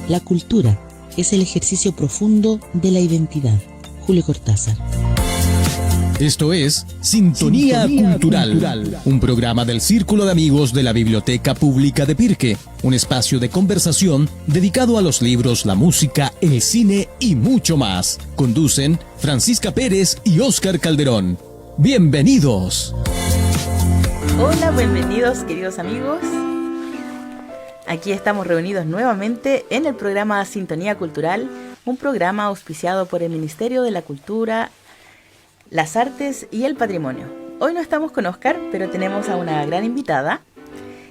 La cultura es el ejercicio profundo de la identidad. Julio Cortázar. Esto es Sintonía Cultural, un programa del Círculo de Amigos de la Biblioteca Pública de Pirque, un espacio de conversación dedicado a los libros, la música, el cine y mucho más. Conducen Francisca Pérez y Óscar Calderón. ¡Bienvenidos! Hola, bienvenidos queridos amigos. Aquí estamos reunidos nuevamente en el programa Sintonía Cultural, un programa auspiciado por el Ministerio de la Cultura, las Artes y el Patrimonio. Hoy no estamos con Óscar, pero tenemos a una gran invitada.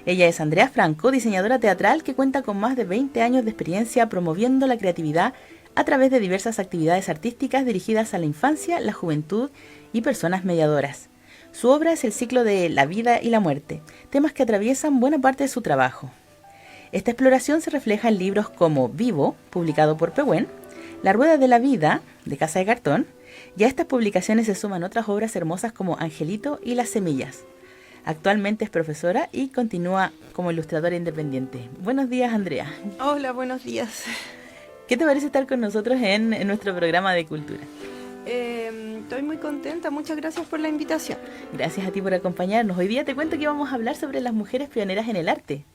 Ella es Andrea Franco, diseñadora teatral que cuenta con más de 20 años de experiencia promoviendo la creatividad a través de diversas actividades artísticas dirigidas a la infancia, la juventud y personas mediadoras. Su obra es el ciclo de la vida y la muerte, temas que atraviesan buena parte de su trabajo. Esta exploración se refleja en libros como Vivo, publicado por Pehuen, La Rueda de la Vida, de Casa de Cartón, y a estas publicaciones se suman otras obras hermosas como Angelito y Las Semillas. Actualmente es profesora y continúa como ilustradora independiente. Buenos días, Andrea. Hola, buenos días. ¿Qué te parece estar con nosotros en nuestro programa de cultura? Estoy muy contenta, muchas gracias por la invitación. Gracias a ti por acompañarnos. Hoy día te cuento que vamos a hablar sobre las mujeres pioneras en el arte.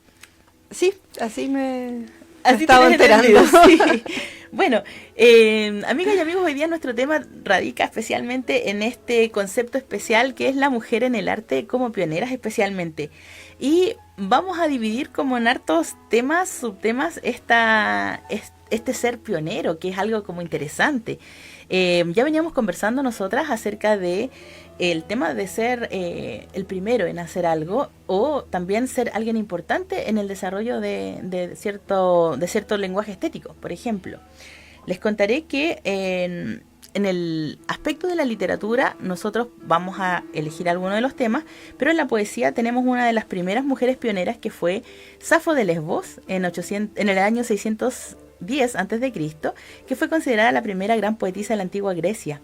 Sí, así me Así estaba enterando. Sí. Bueno, amigas y amigos, hoy día nuestro tema radica especialmente en este concepto especial que es la mujer en el arte como pioneras especialmente. Y vamos a dividir como en hartos temas, subtemas, este ser pionero, que es algo como interesante. Ya veníamos conversando nosotras acerca de el tema de ser el primero en hacer algo o también ser alguien importante en el desarrollo de cierto lenguaje estético, por ejemplo. Les contaré que en el aspecto de la literatura nosotros vamos a elegir alguno de los temas, pero en la poesía tenemos una de las primeras mujeres pioneras que fue Safo de Lesbos en el año 610 a.C., que fue considerada la primera gran poetisa de la antigua Grecia.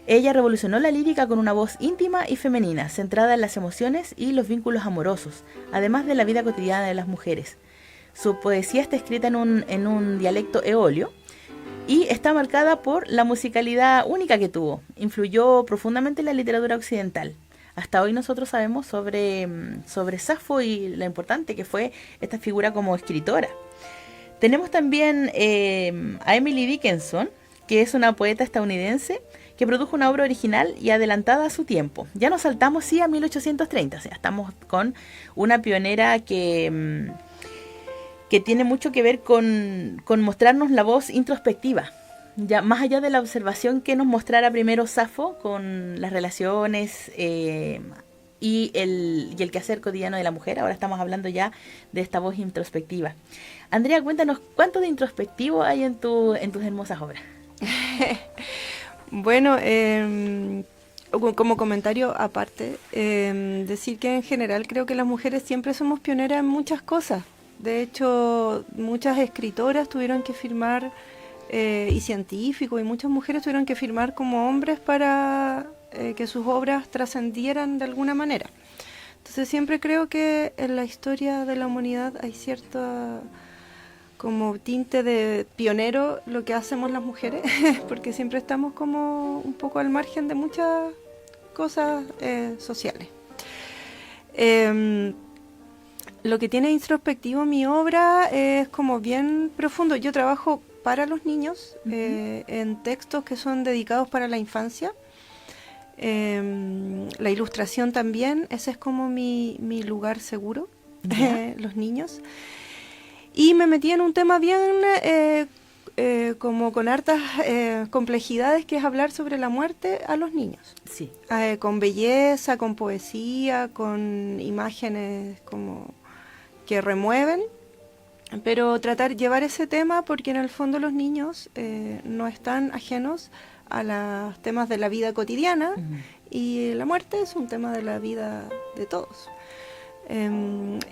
Ella revolucionó la lírica con una voz íntima y femenina, centrada en las emociones y los vínculos amorosos, además de la vida cotidiana de las mujeres. Su poesía está escrita en un dialecto eolio y está marcada por la musicalidad única que tuvo. Influyó profundamente en la literatura occidental. Hasta hoy nosotros sabemos sobre Safo y lo importante que fue esta figura como escritora. Tenemos también a Emily Dickinson, que es una poeta estadounidense que produjo una obra original y adelantada a su tiempo. Ya nos saltamos, sí, a 1830, o sea, estamos con una pionera que tiene mucho que ver con mostrarnos la voz introspectiva, ya más allá de la observación que nos mostrara primero Safo con las relaciones y el quehacer cotidiano de la mujer. Ahora estamos hablando ya de esta voz introspectiva. Andrea, cuéntanos, ¿cuánto de introspectivo hay en tus hermosas obras? Bueno, como comentario aparte, decir que en general creo que las mujeres siempre somos pioneras en muchas cosas. De hecho, muchas escritoras tuvieron que firmar, y científicos, y muchas mujeres tuvieron que firmar como hombres para que sus obras trascendieran de alguna manera. Entonces siempre creo que en la historia de la humanidad hay cierta como tinte de pionero lo que hacemos las mujeres, porque siempre estamos como un poco al margen de muchas cosas sociales. Lo que tiene introspectivo mi obra es como bien profundo. Yo trabajo para los niños, en textos que son dedicados para la infancia. La ilustración también, ese es como mi lugar seguro, los niños. Y me metí en un tema bien como con hartas complejidades, que es hablar sobre la muerte a los niños. Sí. Con belleza, con poesía, con imágenes como que remueven, pero llevar ese tema porque en el fondo los niños no están ajenos a los temas de la vida cotidiana, y la muerte es un tema de la vida de todos.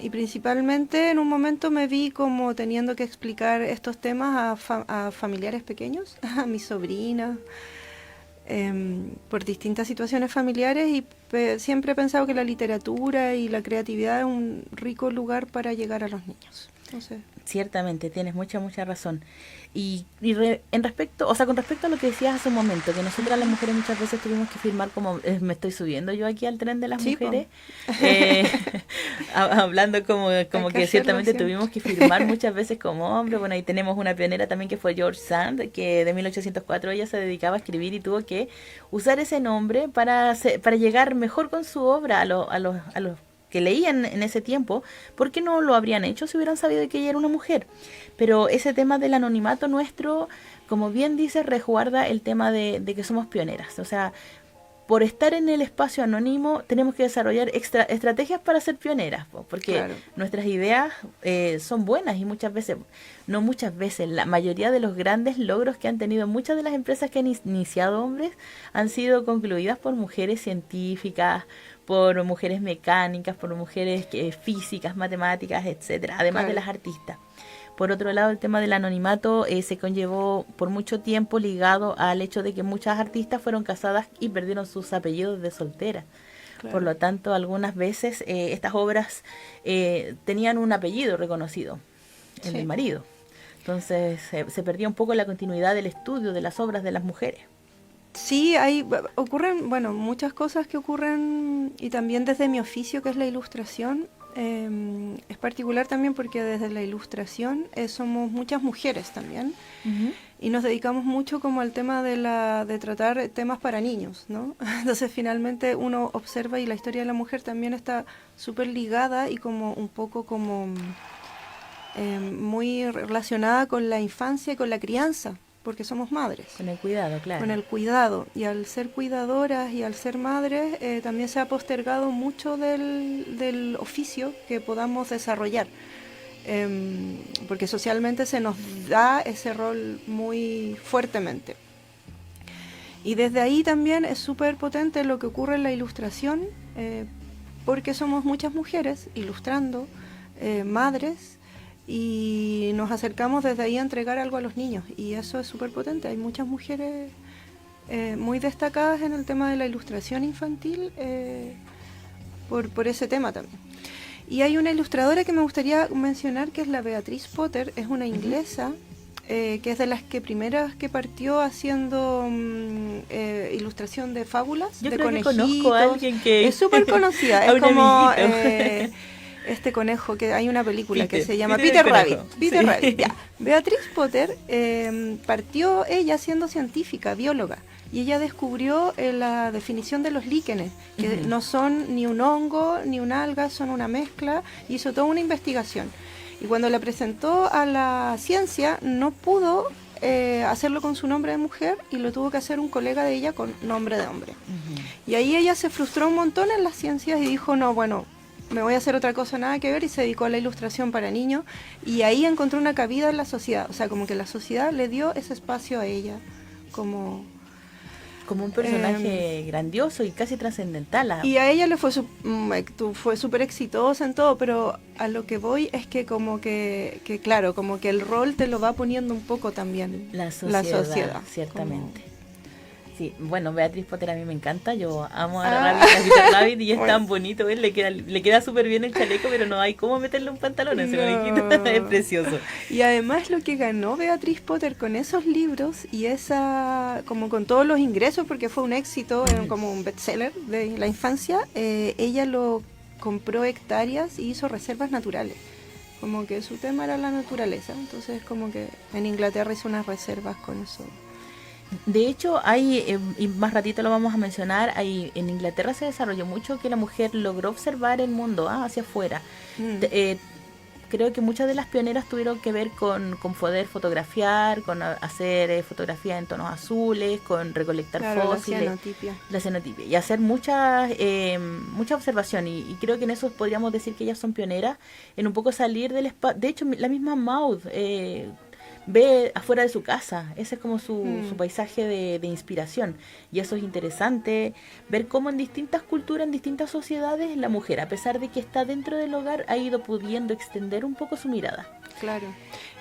Y principalmente en un momento me vi como teniendo que explicar estos temas a familiares pequeños, a mis sobrinas, por distintas situaciones familiares, y siempre he pensado que la literatura y la creatividad es un rico lugar para llegar a los niños. Entonces, Ciertamente, tienes mucha razón. En respecto, o sea, con respecto a lo que decías hace un momento, que nosotras las mujeres muchas veces tuvimos que firmar como, me estoy subiendo yo aquí al tren de las Sí, mujeres, hablando como que ciertamente tuvimos que firmar muchas veces como hombre. Bueno, ahí tenemos una pionera también que fue George Sand, que de 1804 ella se dedicaba a escribir y tuvo que usar ese nombre para llegar mejor con su obra a los que leían en ese tiempo, porque no lo habrían hecho si hubieran sabido que ella era una mujer. Pero ese tema del anonimato nuestro, como bien dice, resguarda el tema de que somos pioneras. O sea, por estar en el espacio anónimo tenemos que desarrollar estrategias para ser pioneras, porque claro, nuestras ideas son buenas y muchas veces, la mayoría de los grandes logros que han tenido muchas de las empresas que han iniciado hombres han sido concluidas por mujeres científicas, por mujeres mecánicas, por mujeres físicas, matemáticas, etcétera, además de las artistas. Por otro lado, el tema del anonimato se conllevó por mucho tiempo ligado al hecho de que muchas artistas fueron casadas y perdieron sus apellidos de soltera. Claro. Por lo tanto, algunas veces estas obras tenían un apellido reconocido, el del marido. Entonces, se perdía un poco la continuidad del estudio de las obras de las mujeres. Sí, ocurren, muchas cosas que ocurren, y también desde mi oficio, que es la ilustración, es particular también porque desde la ilustración somos muchas mujeres también, y nos dedicamos mucho como al tema de tratar temas para niños, ¿no? Entonces finalmente uno observa y la historia de la mujer también está súper ligada y como un poco como muy relacionada con la infancia y con la crianza, porque somos madres. Con el cuidado, claro. Con el cuidado. Y al ser cuidadoras y al ser madres, también se ha postergado mucho del oficio que podamos desarrollar. Porque socialmente se nos da ese rol muy fuertemente. Y desde ahí también es súper potente lo que ocurre en la ilustración, porque somos muchas mujeres ilustrando, madres, y nos acercamos desde ahí a entregar algo a los niños, y eso es súper potente. Hay muchas mujeres muy destacadas en el tema de la ilustración infantil por ese tema también. Y hay una ilustradora que me gustaría mencionar, que es la Beatrice Potter, es una inglesa, que es de las primeras que partió haciendo ilustración de fábulas, yo de creo conejitos. Que conozco a alguien que es súper conocida, es como este conejo, que hay una película que se llama Peter Rabbit. Peter Rabbit, ya. Beatrice Potter partió ella siendo científica, bióloga, y ella descubrió la definición de los líquenes, que no son ni un hongo ni una alga, son una mezcla, y hizo toda una investigación. Y cuando la presentó a la ciencia, no pudo hacerlo con su nombre de mujer, y lo tuvo que hacer un colega de ella con nombre de hombre. Y ahí ella se frustró un montón en las ciencias y dijo, no, me voy a hacer otra cosa, nada que ver, y se dedicó a la ilustración para niños, y ahí encontró una cabida en la sociedad. O sea, como que la sociedad le dio ese espacio a ella como un personaje grandioso y casi trascendental. Y a ella le fue súper exitosa en todo, pero a lo que voy es que como que claro, como que el rol te lo va poniendo un poco también la sociedad. Ciertamente. Como... Sí, bueno, Beatrice Potter a mí me encanta, yo amo a Peter Rabbit, y es tan bonito, le queda súper bien el chaleco, pero no hay cómo meterle un pantalón a ese conejito, es precioso. Y además lo que ganó Beatrice Potter con esos libros y como con todos los ingresos, porque fue un éxito, como un bestseller de la infancia, ella lo compró hectáreas y hizo reservas naturales. Como que su tema era la naturaleza, entonces como que en Inglaterra hizo unas reservas con eso. De hecho, y más ratito lo vamos a mencionar, en Inglaterra se desarrolló mucho que la mujer logró observar el mundo hacia afuera. Creo que muchas de las pioneras tuvieron que ver con poder fotografiar, con hacer fotografía en tonos azules, con recolectar fósiles, la cianotipia, y hacer mucha observación, y creo que en eso podríamos decir que ellas son pioneras en un poco salir del espacio. De hecho, la misma Maud ve afuera de su casa, ese es como su paisaje de inspiración, y eso es interesante, ver cómo en distintas culturas, en distintas sociedades, la mujer, a pesar de que está dentro del hogar, ha ido pudiendo extender un poco su mirada. Claro.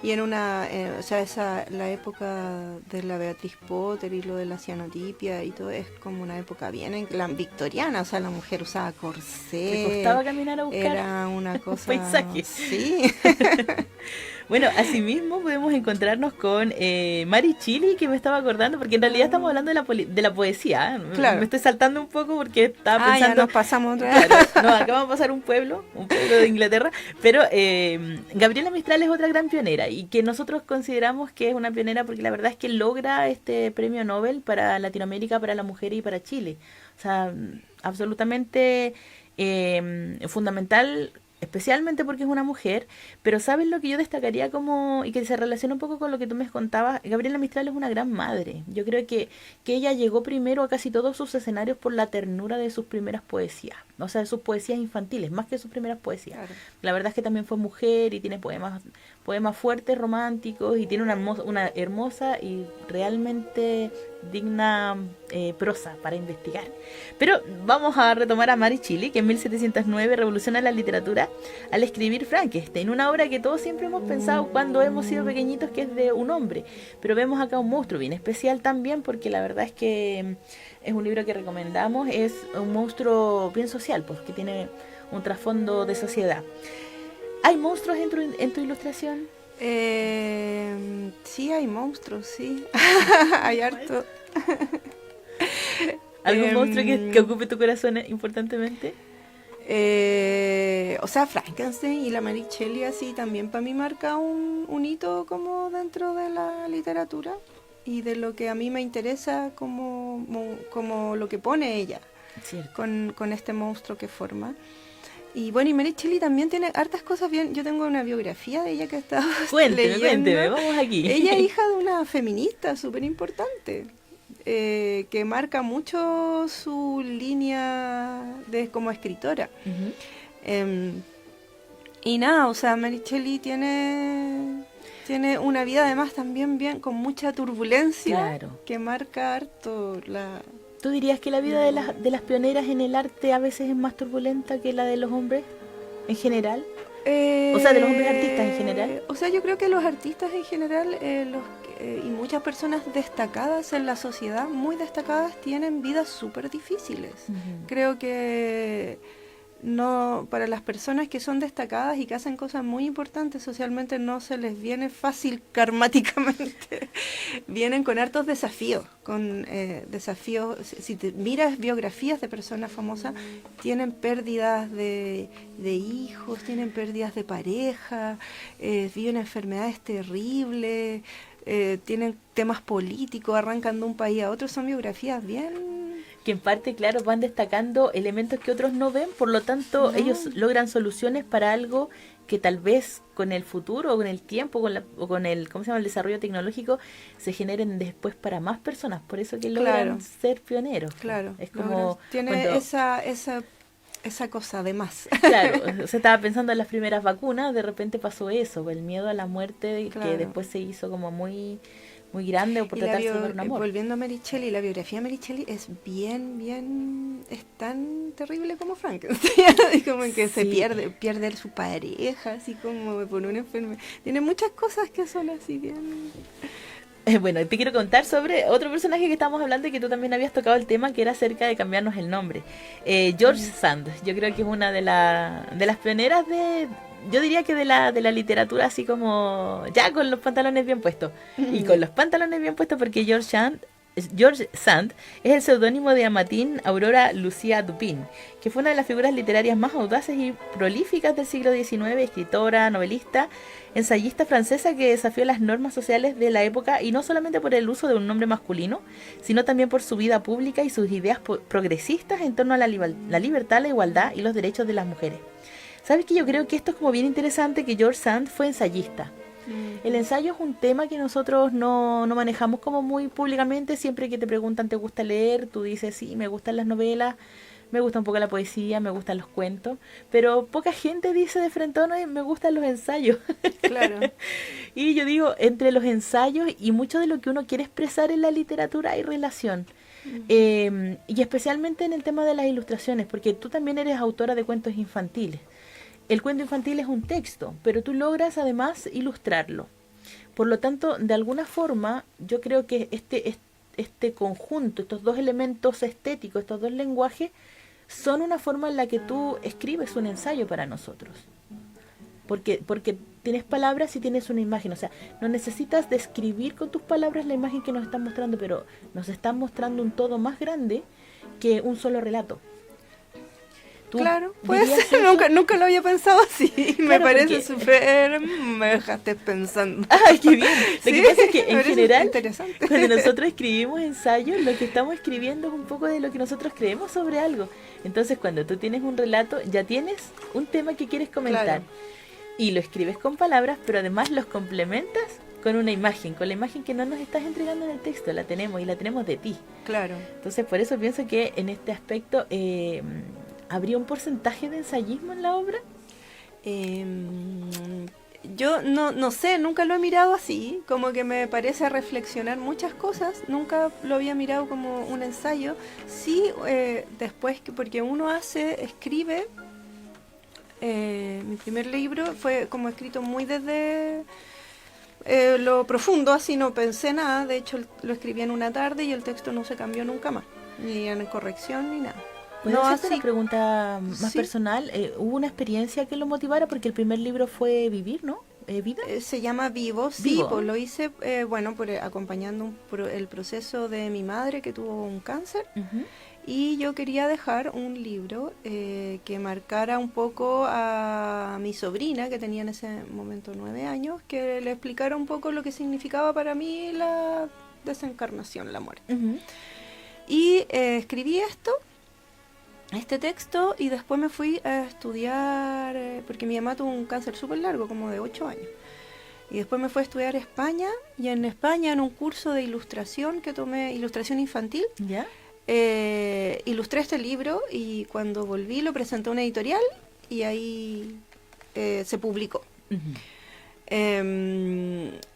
Y en una, o sea, la época de la Beatriz Potter y lo de la cianotipia y todo, es como una época bien la victoriana, o sea, la mujer usaba corsé. Le costaba caminar a buscar era una cosa... paisaje. Sí. Bueno, asimismo podemos encontrarnos con Mary Chili, que me estaba acordando, porque en realidad estamos hablando de la poesía. Claro. Me estoy saltando un poco porque estaba pensando... ya nos pasamos otra vez. Claro, no, acabamos de pasar un pueblo de Inglaterra, pero Gabriela Mistral es otra gran pionera y que nosotros consideramos que es una pionera porque la verdad es que logra este premio Nobel para Latinoamérica, para la mujer y para Chile. O sea, absolutamente fundamental, especialmente porque es una mujer, pero ¿sabes lo que yo destacaría como, y que se relaciona un poco con lo que tú me contabas? Gabriela Mistral es una gran madre. Yo creo que ella llegó primero a casi todos sus escenarios por la ternura de sus primeras poesías, o sea, de sus poesías infantiles, más que sus primeras poesías. Claro. La verdad es que también fue mujer y tiene poemas fuertes, románticos, y tiene una hermosa y realmente digna prosa para investigar. Pero vamos a retomar a Mary Shelley, que en 1709 revoluciona la literatura al escribir Frankenstein, una obra que todos siempre hemos pensado cuando hemos sido pequeñitos que es de un hombre, pero vemos acá un monstruo bien especial también, porque la verdad es que es un libro que recomendamos, es un monstruo bien social, pues que tiene un trasfondo de sociedad. ¿Hay monstruos en tu ilustración? Sí, hay monstruos, sí. Hay harto. ¿Algún monstruo que ocupe tu corazón importantemente? O sea, Frankenstein y la Mary Shelley así también para mí marca un hito como dentro de la literatura y de lo que a mí me interesa como lo que pone ella con este monstruo que forma. Y bueno, y Mary Shelley también tiene hartas cosas bien. Yo tengo una biografía de ella que estaba leyendo. Cuénteme, vamos aquí. Ella es hija de una feminista súper importante, que marca mucho su línea como escritora. Uh-huh. Y nada, o sea, Mary Shelley tiene una vida además también bien con mucha turbulencia, claro, que marca harto la... ¿Tú dirías que la vida de las pioneras en el arte a veces es más turbulenta que la de los hombres en general? O sea, de los hombres artistas en general. O sea, yo creo que los artistas en general y muchas personas destacadas en la sociedad, muy destacadas, tienen vidas súper difíciles. Uh-huh. Creo que no, para las personas que son destacadas y que hacen cosas muy importantes socialmente, no se les viene fácil karmáticamente. Vienen con hartos desafíos, desafíos. Si te miras biografías de personas famosas, tienen pérdidas de hijos, tienen pérdidas de pareja, viven enfermedades terribles, tienen temas políticos, arrancan de un país a otro. Son biografías bien... que en parte, claro, van destacando elementos que otros no ven, por lo tanto, ellos logran soluciones para algo que tal vez con el futuro, o con el tiempo, o con el, ¿cómo se llama?, el desarrollo tecnológico, se generen después para más personas, por eso que logran ser pioneros. Claro, es como... Tiene esa cosa de más. Claro, se estaba pensando en las primeras vacunas, de repente pasó eso, el miedo a la muerte, claro, que después se hizo como muy grande, o por tratarse de un amor. Volviendo a Mary Shelley, la biografía de Mary Shelley es es tan terrible como Frankenstein, como en que se pierde su pareja, así como por una enfermedad. Tiene muchas cosas que son así bien... Bueno, te quiero contar sobre otro personaje que estábamos hablando y que tú también habías tocado el tema, que era acerca de cambiarnos el nombre. George Sand, yo creo que es una de las pioneras yo diría que de la literatura, así como ya con los pantalones bien puestos. Y con los pantalones bien puestos, porque George Sand es el seudónimo de Amatine Aurora Lucía Dupin, que fue una de las figuras literarias más audaces y prolíficas del siglo XIX, escritora, novelista, ensayista francesa que desafió las normas sociales de la época, y no solamente por el uso de un nombre masculino, sino también por su vida pública y sus ideas progresistas en torno a la libertad, la igualdad y los derechos de las mujeres. ¿Sabes que yo creo que esto es como bien interesante, que George Sand fue ensayista? El ensayo es un tema que nosotros no manejamos como muy públicamente. Siempre que te preguntan, ¿te gusta leer?, tú dices, sí, me gustan las novelas, me gusta un poco la poesía, me gustan los cuentos, pero poca gente dice de frente, no, me gustan los ensayos. Claro. Y yo digo, entre los ensayos y mucho de lo que uno quiere expresar en la literatura hay relación. Y especialmente en el tema de las ilustraciones, porque tú también eres autora de cuentos infantiles. el cuento infantil es un texto, pero tú logras además ilustrarlo. Por lo tanto, de alguna forma, yo creo que este conjunto, estos dos elementos estéticos, estos dos lenguajes, son una forma en la que tú escribes un ensayo para nosotros. Porque tienes palabras y tienes una imagen. O sea, no necesitas describir con tus palabras la imagen que nos están mostrando, pero nos están mostrando un todo más grande que un solo relato. Claro, pues nunca lo había pensado así. Claro, me parece súper... Me dejaste pensando. ¡Ay, qué bien! Lo que pasa es que en general, interesante. Cuando nosotros escribimos ensayos, lo que estamos escribiendo es un poco de lo que nosotros creemos sobre algo. Entonces, cuando tú tienes un relato, ya tienes un tema que quieres comentar. Claro. Y lo escribes con palabras, pero además los complementas con una imagen, con la imagen que no nos estás entregando en el texto, la tenemos y la tenemos de ti. Claro. Entonces, por eso pienso que en este aspecto... ¿habría un porcentaje de ensayismo en la obra? Yo no sé, nunca lo he mirado así, como que me parece reflexionar muchas cosas, nunca lo había mirado como un ensayo. Sí, después, porque uno escribe, mi primer libro fue como escrito muy desde lo profundo, así no pensé nada, de hecho lo escribí en una tarde y el texto no se cambió nunca más, ni en corrección ni nada. ¿Puedo hacerte una pregunta más personal? ¿Hubo una experiencia que lo motivara? Porque el primer libro fue Vivir, ¿no? ¿Vida? Se llama Vivo, sí, Vivo. Pues lo hice, acompañando el proceso de mi madre que tuvo un cáncer. Uh-huh. Y yo quería dejar un libro que marcara un poco a mi sobrina, que tenía en ese momento 9 años, que le explicara un poco lo que significaba para mí la desencarnación, la muerte. Uh-huh. Y escribí este texto, y después me fui a estudiar, porque mi mamá tuvo un cáncer súper largo, como de 8 años. Y después me fui a estudiar a España, y en España, en un curso de ilustración que tomé, ilustración infantil, ¿ya? Ilustré este libro, y cuando volví lo presenté a una editorial, y ahí se publicó. Uh-huh.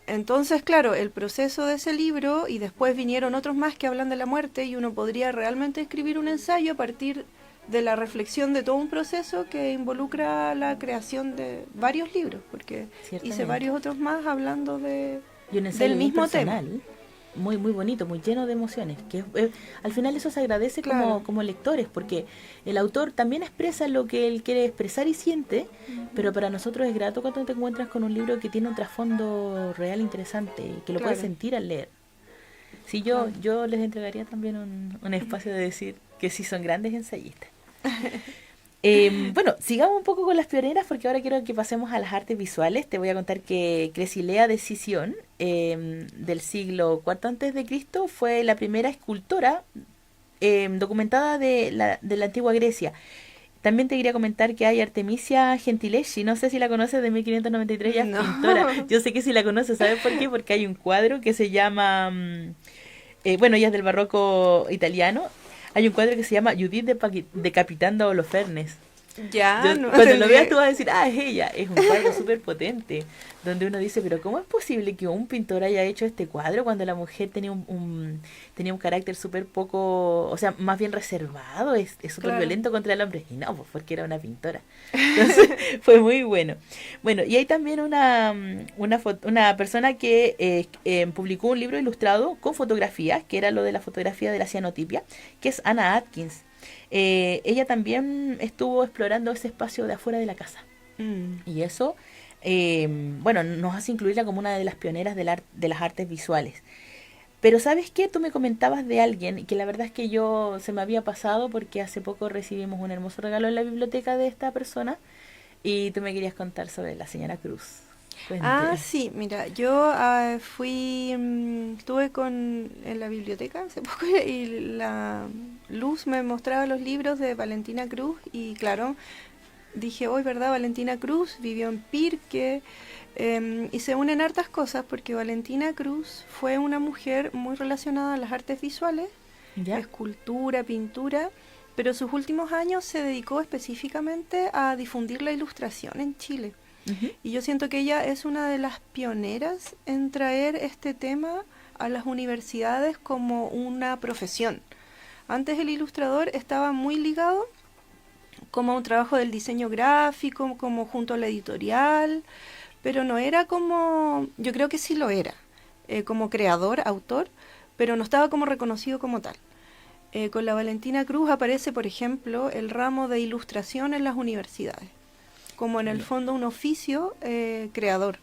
Entonces, claro, el proceso de ese libro, y después vinieron otros más que hablan de la muerte, y uno podría realmente escribir un ensayo a partir de la reflexión de todo un proceso que involucra la creación de varios libros, porque hice varios otros más hablando del mismo tema. Muy, muy bonito, muy lleno de emociones, que al final eso se agradece, claro, como lectores, porque el autor también expresa lo que él quiere expresar y siente, uh-huh, pero para nosotros es grato cuando te encuentras con un libro que tiene un trasfondo real interesante y que lo, claro, puedes sentir al leer. Sí, yo les entregaría también un espacio de decir que sí son grandes ensayistas. Bueno, sigamos un poco con las pioneras, porque ahora quiero que pasemos a las artes visuales. Te voy a contar que Crecilea de Sición, del siglo IV a.C., fue la primera escultora documentada de la antigua Grecia. También te quería comentar que hay Artemisia Gentileschi, no sé si la conoces, de 1593, ya es pintora. Yo sé que sí la conoces, ¿sabes por qué? Porque hay un cuadro que se llama, ella es del barroco italiano. Hay un cuadro que se llama Judith decapitando a Holofernes. Cuando lo veas tú vas a decir, es ella. Es un cuadro súper potente, donde uno dice, pero ¿cómo es posible que un pintor haya hecho este cuadro cuando la mujer tenía un carácter súper poco, o sea, más bien reservado, es súper, claro, violento contra el hombre? Y no, pues porque era una pintora. Entonces fue muy bueno. Bueno, y hay también una persona que publicó un libro ilustrado con fotografías, que era lo de la fotografía de la cianotipia, que es Anna Atkins. Ella también estuvo explorando ese espacio de afuera de la casa. Y eso, nos hace incluirla como una de las pioneras de las artes visuales. Pero ¿sabes qué? Tú me comentabas de alguien, y que la verdad es que se me había pasado, porque hace poco recibimos un hermoso regalo en la biblioteca de esta persona, y tú me querías contar sobre la señora Cruz. Cuéntale. Sí, mira, yo estuve en la biblioteca hace poco, y la Luz me mostraba los libros de Valentina Cruz, y claro, dije, hoy, ¿verdad? Valentina Cruz vivió en Pirque, y se unen hartas cosas, porque Valentina Cruz fue una mujer muy relacionada a las artes visuales, ¿ya? Escultura, pintura, pero sus últimos años se dedicó específicamente a difundir la ilustración en Chile. Uh-huh. Y yo siento que ella es una de las pioneras en traer este tema a las universidades como una profesión. Antes el ilustrador estaba muy ligado como un trabajo del diseño gráfico, como junto a la editorial, pero no era como, yo creo que sí lo era, como creador, autor, pero no estaba como reconocido como tal. Con la Valentina Cruz aparece, por ejemplo, el ramo de ilustración en las universidades, como en el fondo un oficio creador,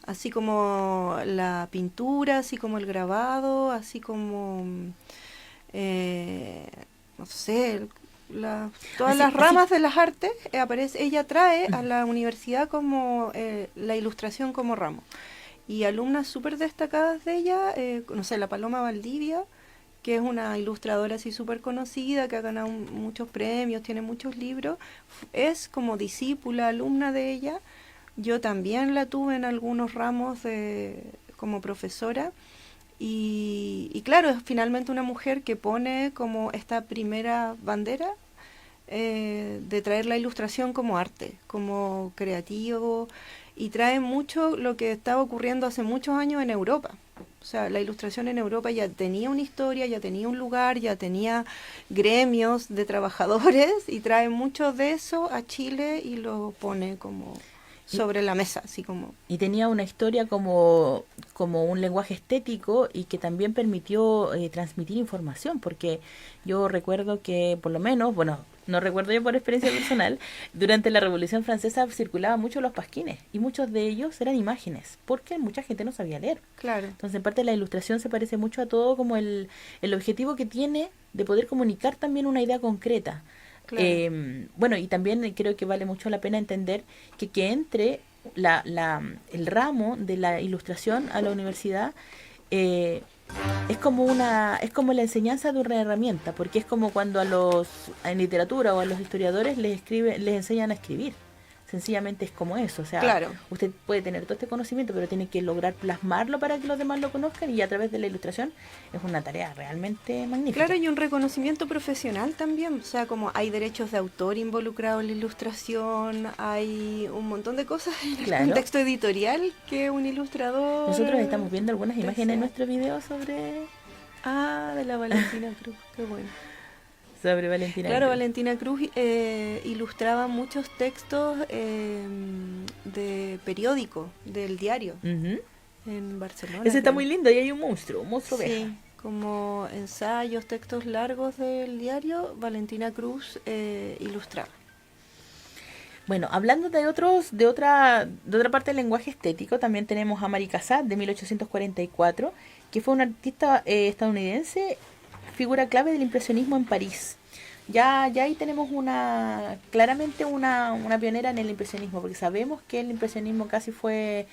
así como la pintura, así como el grabado, así como, no sé, todas las ramas de las artes, ella trae a la universidad como la ilustración como ramo. Y alumnas súper destacadas de ella, no sé, la Paloma Valdivia, que es una ilustradora así súper conocida, que ha ganado muchos premios, tiene muchos libros, es como discípula, alumna de ella. Yo también la tuve en algunos ramos como profesora. Y claro, es finalmente una mujer que pone como esta primera bandera de traer la ilustración como arte, como creativo, y trae mucho lo que estaba ocurriendo hace muchos años en Europa. O sea, la ilustración en Europa ya tenía una historia, ya tenía un lugar, ya tenía gremios de trabajadores, y trae mucho de eso a Chile y lo pone como sobre la mesa, así como... Y tenía una historia como un lenguaje estético, y que también permitió transmitir información, porque yo recuerdo que, por lo menos, bueno, no recuerdo yo por experiencia personal, durante la Revolución Francesa circulaban mucho los pasquines, y muchos de ellos eran imágenes, porque mucha gente no sabía leer. Claro. Entonces, en parte, la ilustración se parece mucho a todo, como el objetivo que tiene de poder comunicar también una idea concreta. Claro. Bueno, y también creo que vale mucho la pena entender que entre el ramo de la ilustración a la universidad es como la enseñanza de una herramienta, porque es como cuando en literatura o a los historiadores les enseñan a escribir. Sencillamente es como eso, o sea, claro. Usted puede tener todo este conocimiento, pero tiene que lograr plasmarlo para que los demás lo conozcan, y a través de la ilustración es una tarea realmente magnífica. Claro, y un reconocimiento profesional también, o sea, como hay derechos de autor involucrados en la ilustración, hay un montón de cosas en el contexto editorial que un ilustrador... Nosotros estamos viendo algunas imágenes en nuestro video sobre... de la Valentina Cruz, qué bueno. Sobre Valentina Claro, Cruz. Valentina Cruz ilustraba muchos textos de periódico, del diario, en Barcelona. Ese está muy lindo, y hay un monstruo Sí, oveja. como ensayos, textos largos del diario, Valentina Cruz ilustraba. Bueno, hablando de otra parte del lenguaje estético, también tenemos a Mary Cassatt, de 1844, que fue una artista estadounidense, figura clave del impresionismo en París. Ya ahí tenemos claramente una pionera en el impresionismo, porque sabemos que el impresionismo casi fue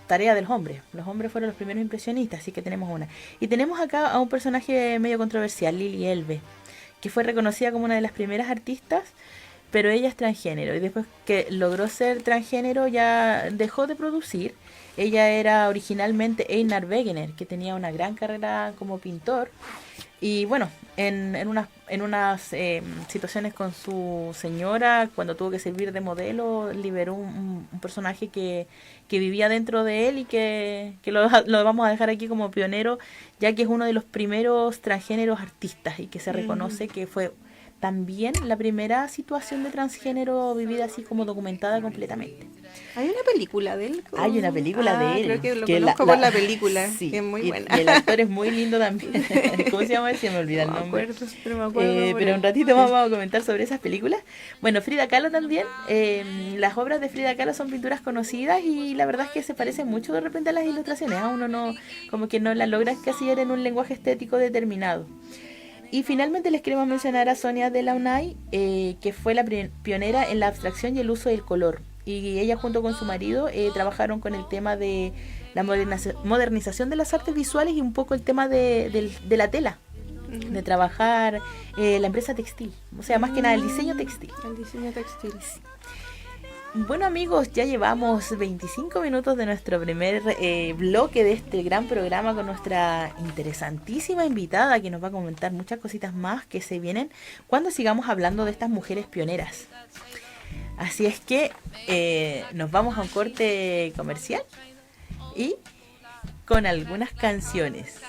tarea de los hombres. Los hombres fueron los primeros impresionistas, así que tenemos una. Y tenemos acá a un personaje medio controversial, Lili Elbe, que fue reconocida como una de las primeras artistas, pero ella es transgénero, y después que logró ser transgénero ya dejó de producir. Ella era originalmente Einar Wegener, que tenía una gran carrera como pintor, y bueno, en unas situaciones con su señora, cuando tuvo que servir de modelo, liberó un personaje que vivía dentro de él, y que lo vamos a dejar aquí como pionero, ya que es uno de los primeros transgéneros artistas, y que se reconoce que fue también la primera situación de transgénero vivida así como documentada completamente. ¿Hay una película de él? Hay una película de él. Creo que lo conozco por la película, sí, que es muy buena. Y el actor es muy lindo también. ¿Cómo se llama? Se me olvida el nombre. Pero me acuerdo. Pero un ratito vamos a comentar sobre esas películas. Bueno, Frida Kahlo también. Las obras de Frida Kahlo son pinturas conocidas, y la verdad es que se parecen mucho de repente a las ilustraciones. A uno no, como que no las logra encasillar en un lenguaje estético determinado. Y finalmente les queremos mencionar a Sonia Delaunay, que fue la pionera en la abstracción y el uso del color. Y ella, junto con su marido, trabajaron con el tema de la modernización de las artes visuales, y un poco el tema de la tela, de trabajar la empresa textil, o sea, más que nada el diseño textil. El diseño textil. Bueno, amigos, ya llevamos 25 minutos de nuestro primer bloque de este gran programa, con nuestra interesantísima invitada, que nos va a comentar muchas cositas más que se vienen cuando sigamos hablando de estas mujeres pioneras. Así es que nos vamos a un corte comercial y con algunas canciones.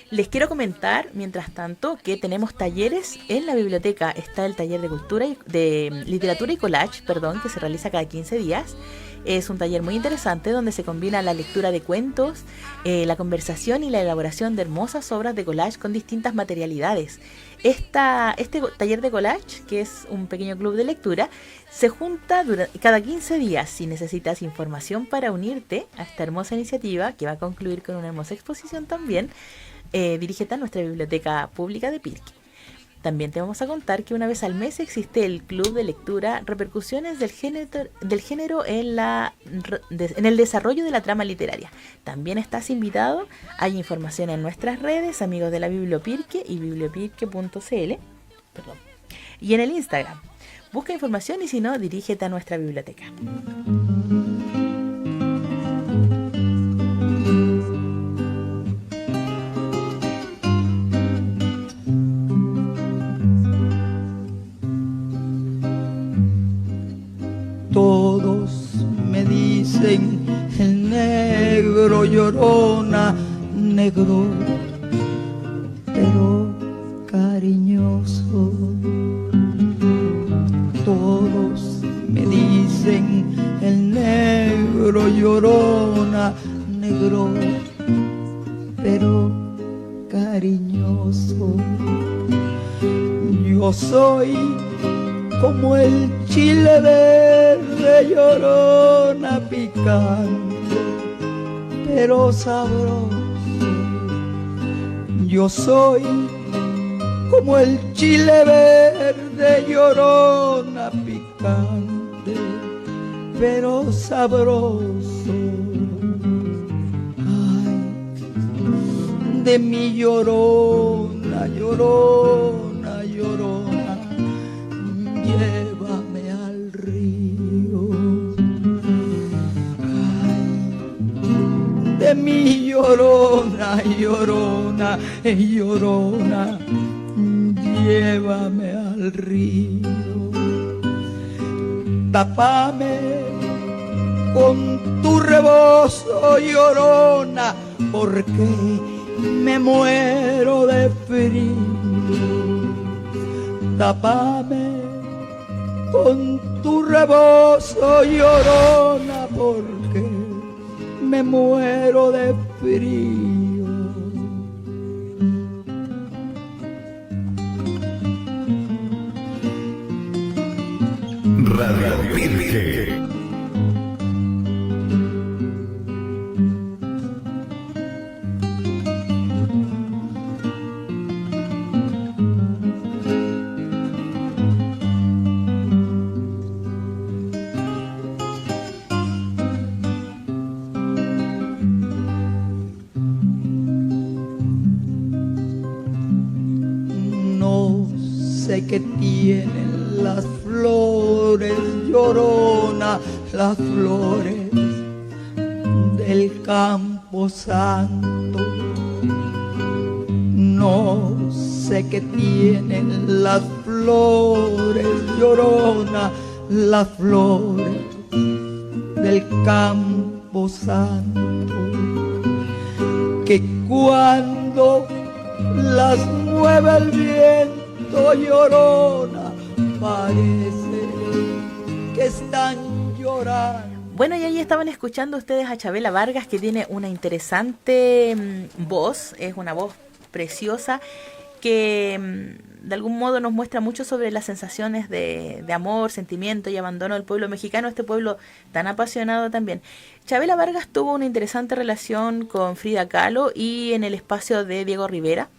Les quiero comentar, mientras tanto, que tenemos talleres en la biblioteca. Está el taller de literatura y collage, que se realiza cada 15 días. Es un taller muy interesante donde se combina la lectura de cuentos, la conversación y la elaboración de hermosas obras de collage con distintas materialidades. Este taller de collage, que es un pequeño club de lectura, se junta cada 15 días. Si necesitas información para unirte a esta hermosa iniciativa, que va a concluir con una hermosa exposición también, dirígete a nuestra biblioteca pública de Pirque. También te vamos a contar que una vez al mes existe el club de lectura Repercusiones del género en el desarrollo de la trama literaria. También estás invitado. Hay información en nuestras redes, amigos de la Bibliopirque y bibliopirque.cl. Y en el Instagram. Busca información y si no, dirígete a nuestra biblioteca. Todos me dicen el negro llorona, negro pero cariñoso. Todos me dicen el negro llorona, negro pero cariñoso. Yo soy como el chile verde, llorona, picante pero sabroso. Yo soy como el chile verde, llorona, picante pero sabroso. Ay, de mi llorona, llorona, llorona, llévame al río. Ay, de mi llorona, llorona, llorona, llévame al río. Tápame con tu rebozo, llorona, porque me muero de frío. Tápame con tu rebozo, llorona, porque me muero de frío. Radio Pirque. No sé qué tienen las flores, llorona, las flores del Campo Santo. No sé qué tienen las flores, llorona, las flores del Campo Santo, que cuando las mueve el viento, llorona, parece que están llorando. Bueno, y ahí estaban escuchando ustedes a Chabela Vargas, que tiene una interesante voz, es una voz preciosa que de algún modo nos muestra mucho sobre las sensaciones de amor, sentimiento y abandono del pueblo mexicano, este pueblo tan apasionado también. Chabela Vargas tuvo una interesante relación con Frida Kahlo y en el espacio de Diego Rivera,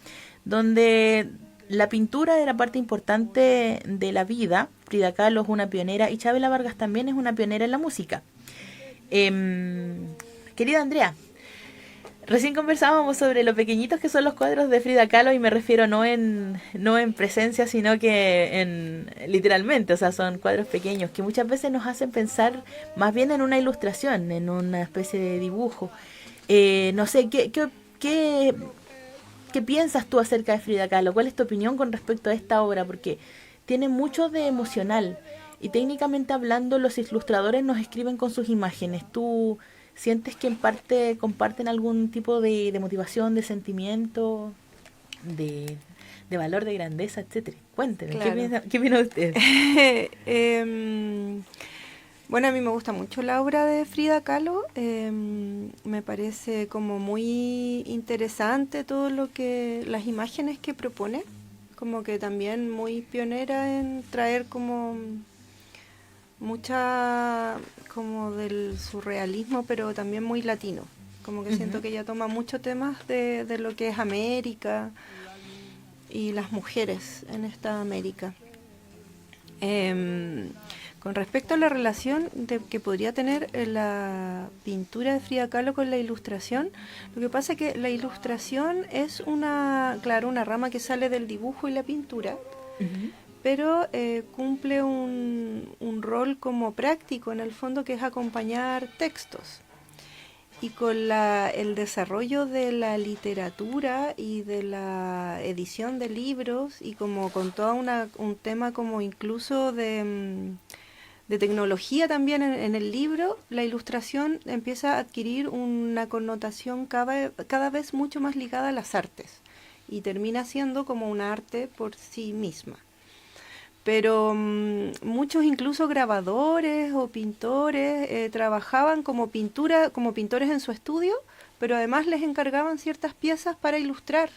donde la pintura era parte importante de la vida. Frida Kahlo es una pionera y Chabela Vargas también es una pionera en la música. Querida Andrea, recién conversábamos sobre lo pequeñitos que son los cuadros de Frida Kahlo, y me refiero no en presencia, sino que literalmente, o sea, son cuadros pequeños que muchas veces nos hacen pensar más bien en una ilustración, en una especie de dibujo. No sé, ¿qué piensas tú acerca de Frida Kahlo? ¿Cuál es tu opinión con respecto a esta obra? Porque tiene mucho de emocional y técnicamente hablando los ilustradores nos escriben con sus imágenes. ¿Tú ¿Sientes que en parte comparten algún tipo de motivación, de sentimiento, de valor, de grandeza, etcétera? Cuénteme, Claro. ¿qué piensa usted? Bueno, a mí me gusta mucho la obra de Frida Kahlo. Me parece como muy interesante todo las imágenes que propone, como que también muy pionera en traer como mucha como del surrealismo, pero también muy latino. Como que siento que ella toma muchos temas de lo que es América y las mujeres en esta América. Con respecto a la relación que podría tener la pintura de Frida Kahlo con la ilustración, lo que pasa es que la ilustración es una rama que sale del dibujo y la pintura, pero cumple un rol como práctico en el fondo, que es acompañar textos. Y con el desarrollo de la literatura y de la edición de libros, y como con todo un tema como incluso de tecnología también en el libro, la ilustración empieza a adquirir una connotación cada vez mucho más ligada a las artes, y termina siendo como un arte por sí misma. Pero muchos incluso grabadores o pintores trabajaban como pintores en su estudio, pero además les encargaban ciertas piezas para ilustrar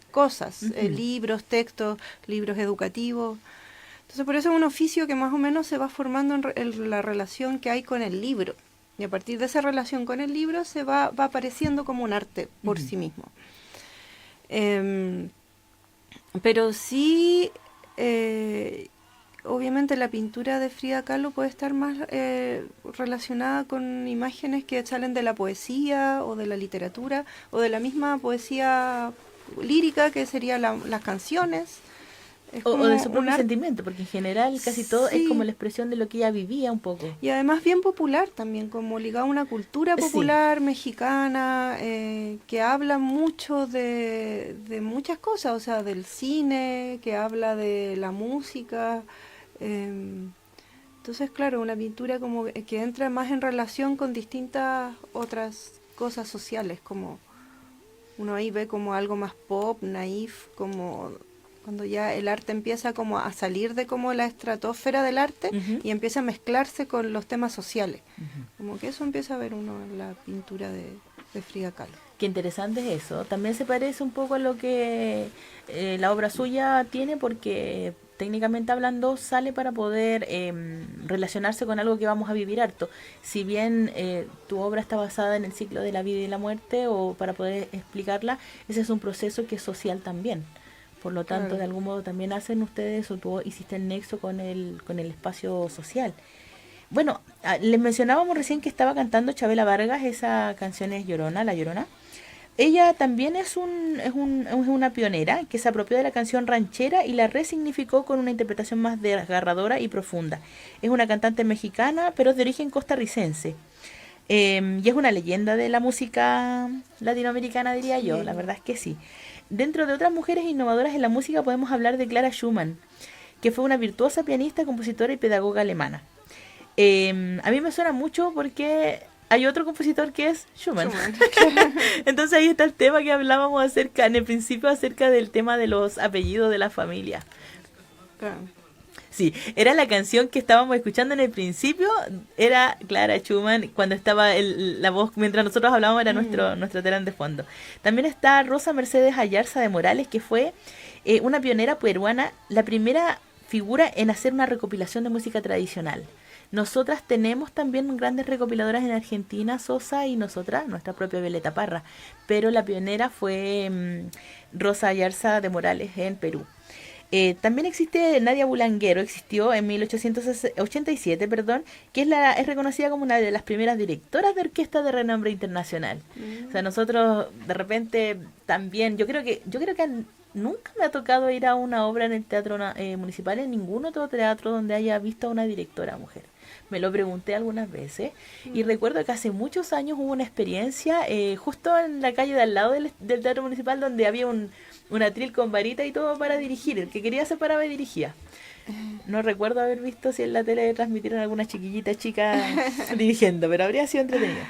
cosas, libros, textos, libros educativos. Entonces por eso es un oficio que más o menos se va formando en la relación que hay con el libro. Y a partir de esa relación con el libro se va apareciendo como un arte por sí mismo. Pero sí... obviamente la pintura de Frida Kahlo puede estar más relacionada con imágenes que salen de la poesía o de la literatura o de la misma poesía lírica, que serían las canciones. O de su propio sentimiento, porque en general casi todo es como la expresión de lo que ella vivía un poco. Y además bien popular también, como ligado a una cultura popular mexicana, que habla mucho de muchas cosas, o sea, del cine, que habla de la música. Entonces, claro, una pintura como que entra más en relación con distintas otras cosas sociales, como uno ahí ve como algo más pop, naif, como... cuando ya el arte empieza como a salir de como la estratosfera del arte y empieza a mezclarse con los temas sociales. Como que eso empieza a ver uno en la pintura de Frida Kahlo. Qué interesante es eso. También se parece un poco a lo que la obra suya tiene, porque técnicamente hablando sale para poder relacionarse con algo que vamos a vivir harto. Si bien tu obra está basada en el ciclo de la vida y la muerte, o para poder explicarla, ese es un proceso que es social también. Por lo tanto, de algún modo también hacen ustedes, o tú hiciste el nexo con el espacio social. Bueno, les mencionábamos recién que estaba cantando Chabela Vargas, esa canción es Llorona, La Llorona. Ella también es una pionera que se apropió de la canción ranchera y la resignificó con una interpretación más desgarradora y profunda. Es una cantante mexicana, pero es de origen costarricense. Y es una leyenda de la música latinoamericana, diría yo, la verdad es que sí. Dentro de otras mujeres innovadoras en la música podemos hablar de Clara Schumann, que fue una virtuosa pianista, compositora y pedagoga alemana. A mí me suena mucho porque hay otro compositor que es Schumann. Entonces ahí está el tema que hablábamos en el principio acerca del tema de los apellidos de la familia. Sí, era la canción que estábamos escuchando en el principio, era Clara Schumann, cuando estaba la voz, mientras nosotros hablábamos era nuestro telón de fondo. También está Rosa Mercedes Ayarza de Morales, que fue una pionera peruana, la primera figura en hacer una recopilación de música tradicional. Nosotras tenemos también grandes recopiladoras en Argentina, Sosa, y nosotras, nuestra propia Violeta Parra, pero la pionera fue Rosa Ayarza de Morales en Perú. También existe Nadia Boulanger, existió en 1887, que es reconocida como una de las primeras directoras de orquesta de renombre internacional. O sea, nosotros de repente también, yo creo que nunca me ha tocado ir a una obra en el teatro municipal, en ningún otro teatro donde haya visto a una directora mujer. Me lo pregunté algunas veces y recuerdo que hace muchos años hubo una experiencia justo en la calle de al lado del teatro municipal, donde había un atril con varita y todo para dirigir. El que quería se paraba y dirigía. No recuerdo haber visto si en la tele transmitieron alguna chiquillita chica dirigiendo, pero habría sido entretenido.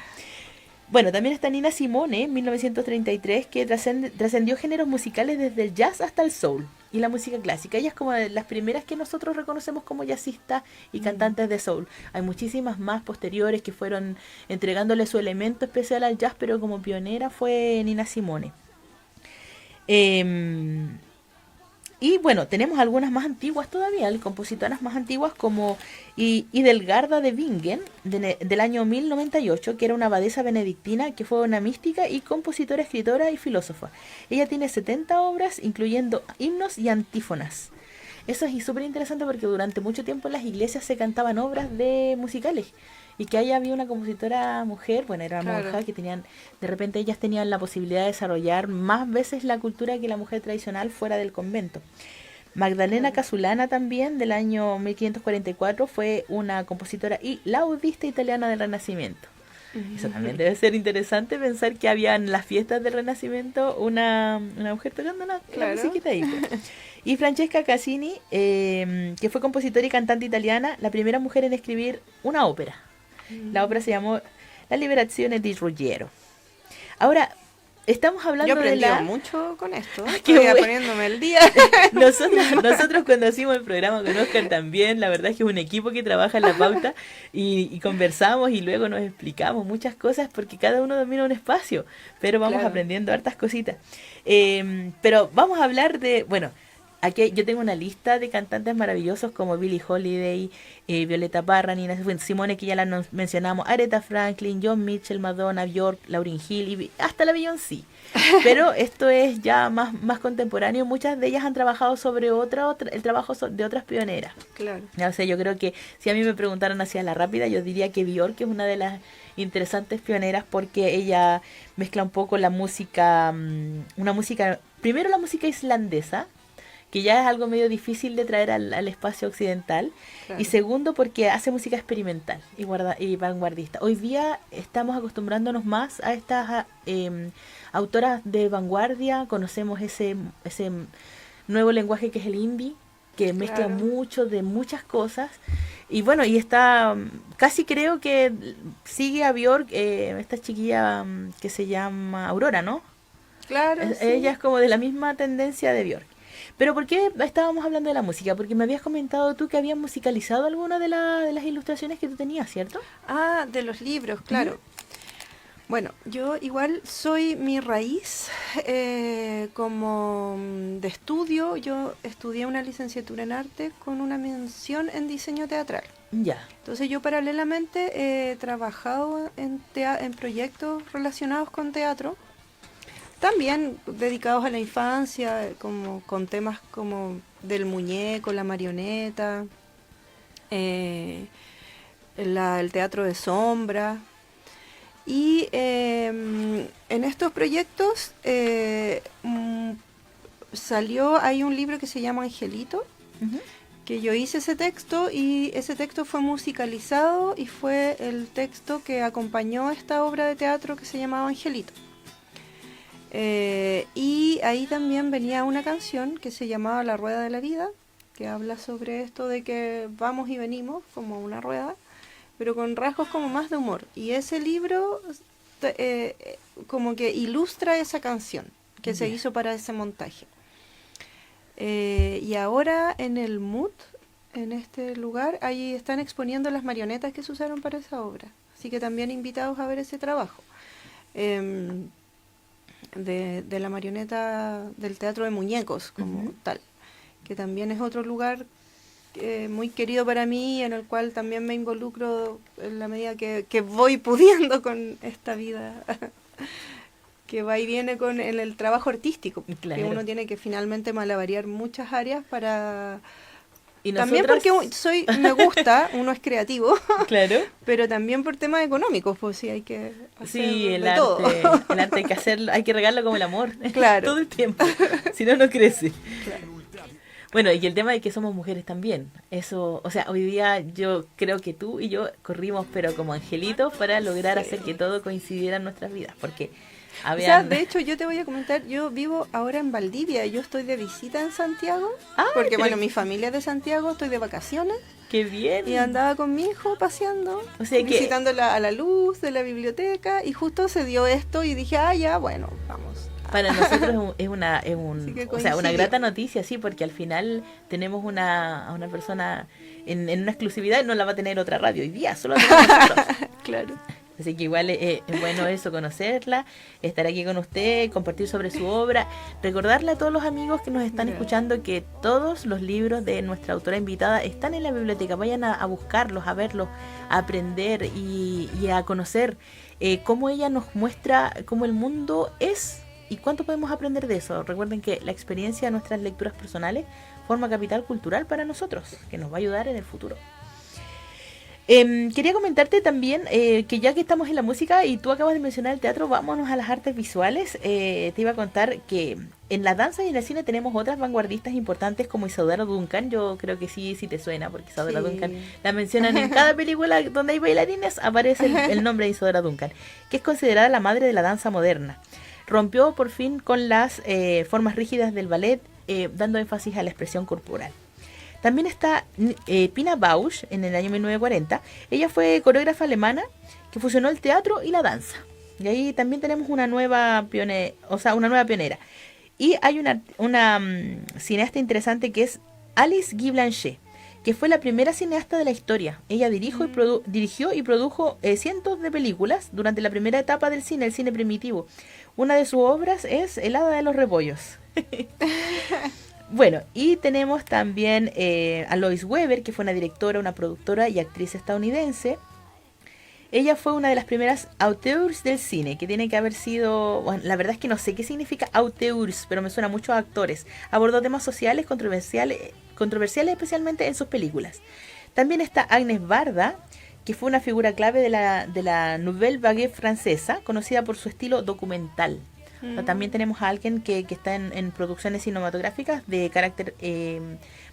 Bueno, también está Nina Simone, en 1933, que trascendió géneros musicales desde el jazz hasta el soul y la música clásica. Ella es como de las primeras que nosotros reconocemos como jazzistas y cantantes de soul. Hay muchísimas más posteriores que fueron entregándole su elemento especial al jazz, pero como pionera fue Nina Simone. Y bueno, tenemos algunas más antiguas todavía, compositoras más antiguas como Idelgarda de Bingen, del año 1098, que era una abadesa benedictina que fue una mística y compositora, escritora y filósofa. Ella tiene 70 obras, incluyendo himnos y antífonas. Eso es súper interesante porque durante mucho tiempo en las iglesias se cantaban obras de musicales. Y que ahí había una compositora mujer, bueno, era una monja, que de repente ellas tenían la posibilidad de desarrollar más veces la cultura que la mujer tradicional fuera del convento. Magdalena Casulana también, del año 1544, fue una compositora y laudista italiana del Renacimiento. Eso también debe ser interesante pensar que había en las fiestas del Renacimiento una mujer tocando la musiquita ahí. Pues. Y Francesca Cassini, que fue compositora y cantante italiana, la primera mujer en escribir una ópera. La ópera se llamó La Liberazione di Ruggiero. Ahora, estamos hablando de la... Yo aprendí mucho con esto. Qué Estoy bueno. poniéndome el día. Nosotros cuando hicimos el programa con Oscar también, la verdad es que es un equipo que trabaja en la pauta y conversamos y luego nos explicamos muchas cosas porque cada uno domina un espacio, pero vamos aprendiendo hartas cositas. Pero vamos a hablar de... Bueno, aquí yo tengo una lista de cantantes maravillosos como Billie Holiday, Violeta Parra, Nina Simone, que ya la mencionamos, Aretha Franklin, John Mitchell, Madonna, Björk, Lauryn Hill y hasta la Beyoncé. Pero esto es ya más contemporáneo. Muchas de ellas han trabajado sobre el trabajo de otras pioneras. Claro. O sea, yo creo que si a mí me preguntaran hacia la rápida, yo diría que Björk es una de las interesantes pioneras porque ella mezcla un poco la música, primero la música islandesa, que ya es algo medio difícil de traer al espacio occidental, y segundo porque hace música experimental y vanguardista. Hoy día estamos acostumbrándonos más a estas autoras de vanguardia, conocemos ese nuevo lenguaje que es el indie, que mezcla mucho de muchas cosas, y bueno, y está, casi creo que sigue a Björk, esta chiquilla que se llama Aurora, ¿no? Claro, Ella es como de la misma tendencia de Björk. Pero ¿por qué estábamos hablando de la música? Porque me habías comentado tú que habías musicalizado alguna de las ilustraciones que tú tenías, ¿cierto? Ah, de los libros, claro. Bueno, yo igual soy mi raíz como de estudio. Yo estudié una licenciatura en arte con una mención en diseño teatral. Ya. Entonces yo paralelamente he trabajado en proyectos relacionados con teatro. También dedicados a la infancia, como con temas como del muñeco, la marioneta, el teatro de sombra. Y en estos proyectos hay un libro que se llama Angelito, que yo hice ese texto y ese texto fue musicalizado y fue el texto que acompañó esta obra de teatro que se llamaba Angelito. Y ahí también venía una canción que se llamaba La Rueda de la Vida, que habla sobre esto de que vamos y venimos como una rueda, pero con rasgos como más de humor. Y ese libro como que ilustra esa canción que se hizo para ese montaje. Y ahora en el MUT, en este lugar, ahí están exponiendo las marionetas que se usaron para esa obra. Así que también invitados a ver ese trabajo. De la marioneta del teatro de muñecos como tal, que también es otro lugar muy querido para mí, en el cual también me involucro en la medida que voy pudiendo con esta vida que va y viene con el trabajo artístico, que uno tiene que finalmente malabarear muchas áreas para... Y también porque me gusta, uno es creativo, pero también por temas económicos, pues sí hay que hacer todo. El arte hay que hacerlo, hay que regarlo como el amor, claro. todo el tiempo, si no crece. Claro. Bueno, y el tema de que somos mujeres también, eso, o sea, hoy día yo creo que tú y yo corrimos pero como angelitos para lograr hacer que todo coincidiera en nuestras vidas, porque O sea, de hecho, yo te voy a comentar, yo vivo ahora en Valdivia, yo estoy de visita en Santiago, porque bueno, mi familia es de Santiago, estoy de vacaciones. ¡Qué bien! Y andaba con mi hijo paseando, o sea visitando a la luz de la biblioteca, y justo se dio esto y dije, ya, bueno, vamos. Para nosotros es una grata noticia, sí, porque al final tenemos a una persona en una exclusividad, no la va a tener otra radio hoy día, solo la tenemos nosotros. Claro. Así que igual es bueno eso, conocerla, estar aquí con usted, compartir sobre su obra, recordarle a todos los amigos que nos están escuchando que todos los libros de nuestra autora invitada están en la biblioteca. Vayan a buscarlos, a verlos, a aprender y a conocer cómo ella nos muestra cómo el mundo es y cuánto podemos aprender de eso. Recuerden que la experiencia de nuestras lecturas personales forma capital cultural para nosotros, que nos va a ayudar en el futuro. Quería comentarte también que ya que estamos en la música y tú acabas de mencionar el teatro, vámonos a las artes visuales. Te iba a contar que en la danza y en el cine tenemos otras vanguardistas importantes como Isadora Duncan. Yo creo que sí te suena, porque Isadora Duncan la mencionan en cada película donde hay bailarines, aparece el nombre de Isadora Duncan, que es considerada la madre de la danza moderna. Rompió por fin con las formas rígidas del ballet, dando énfasis a la expresión corporal. También está Pina Bausch en el año 1940. Ella fue coreógrafa alemana que fusionó el teatro y la danza. Y ahí también tenemos una nueva pionera. Y hay una cineasta interesante que es Alice Guy Blanchet, que fue la primera cineasta de la historia. Ella dirigió y produjo cientos de películas durante la primera etapa del cine, el cine primitivo. Una de sus obras es El hada de los repollos. Bueno, y tenemos también a Lois Weber, que fue una directora, una productora y actriz estadounidense. Ella fue una de las primeras auteurs del cine, que tiene que haber sido... Bueno, la verdad es que no sé qué significa auteurs, pero me suena mucho a actores. Abordó temas sociales controversiales especialmente en sus películas. También está Agnès Varda, que fue una figura clave de la Nouvelle Vague francesa, conocida por su estilo documental. O sea, también tenemos a alguien que está en producciones cinematográficas de carácter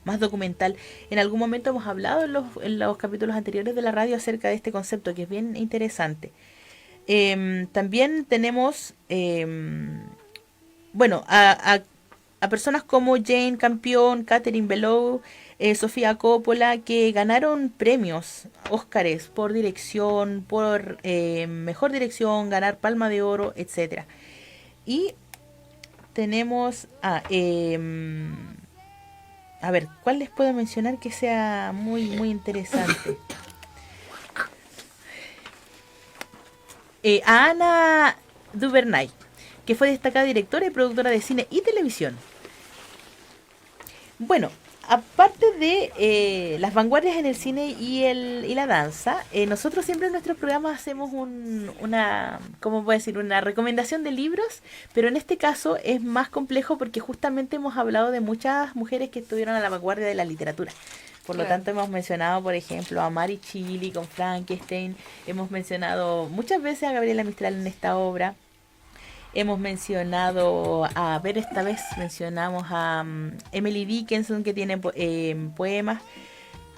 más documental. En algún momento hemos hablado en los capítulos anteriores de la radio acerca de este concepto, que es bien interesante. También tenemos a personas como Jane Campion, Catherine Bigelow, Sofía Coppola, que ganaron premios Óscares por dirección, por mejor dirección, ganar Palma de Oro, etcétera. Y tenemos a ver, ¿cuál les puedo mencionar que sea muy interesante? A Ana Duvernay, que fue destacada directora y productora de cine y televisión. Bueno, aparte de las vanguardias en el cine y la danza, nosotros siempre en nuestros programas hacemos una recomendación de libros, pero en este caso es más complejo porque justamente hemos hablado de muchas mujeres que estuvieron a la vanguardia de la literatura. Por lo tanto, hemos mencionado, por ejemplo, a Mary Shelley con Frankenstein, hemos mencionado muchas veces a Gabriela Mistral en esta obra. Hemos mencionado, esta vez mencionamos a Emily Dickinson, que tiene poemas.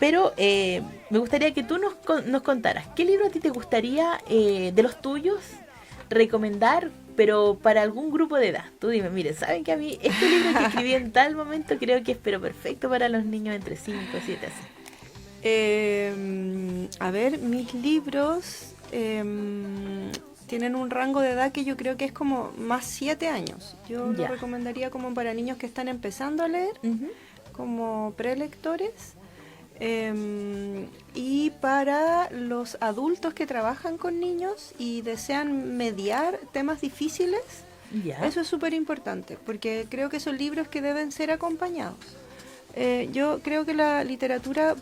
Pero me gustaría que tú nos contaras, ¿qué libro a ti te gustaría de los tuyos recomendar, pero para algún grupo de edad? Tú dime, mire, ¿saben que a mí este libro que escribí en tal momento creo que es perfecto para los niños entre 5 y 7 así? A ver, mis libros... tienen un rango de edad que yo creo que es como más 7 años. Yo lo recomendaría como para niños que están empezando a leer, como prelectores. Y para los adultos que trabajan con niños y desean mediar temas difíciles, eso es súper importante, porque creo que son libros que deben ser acompañados. Yo creo que la literatura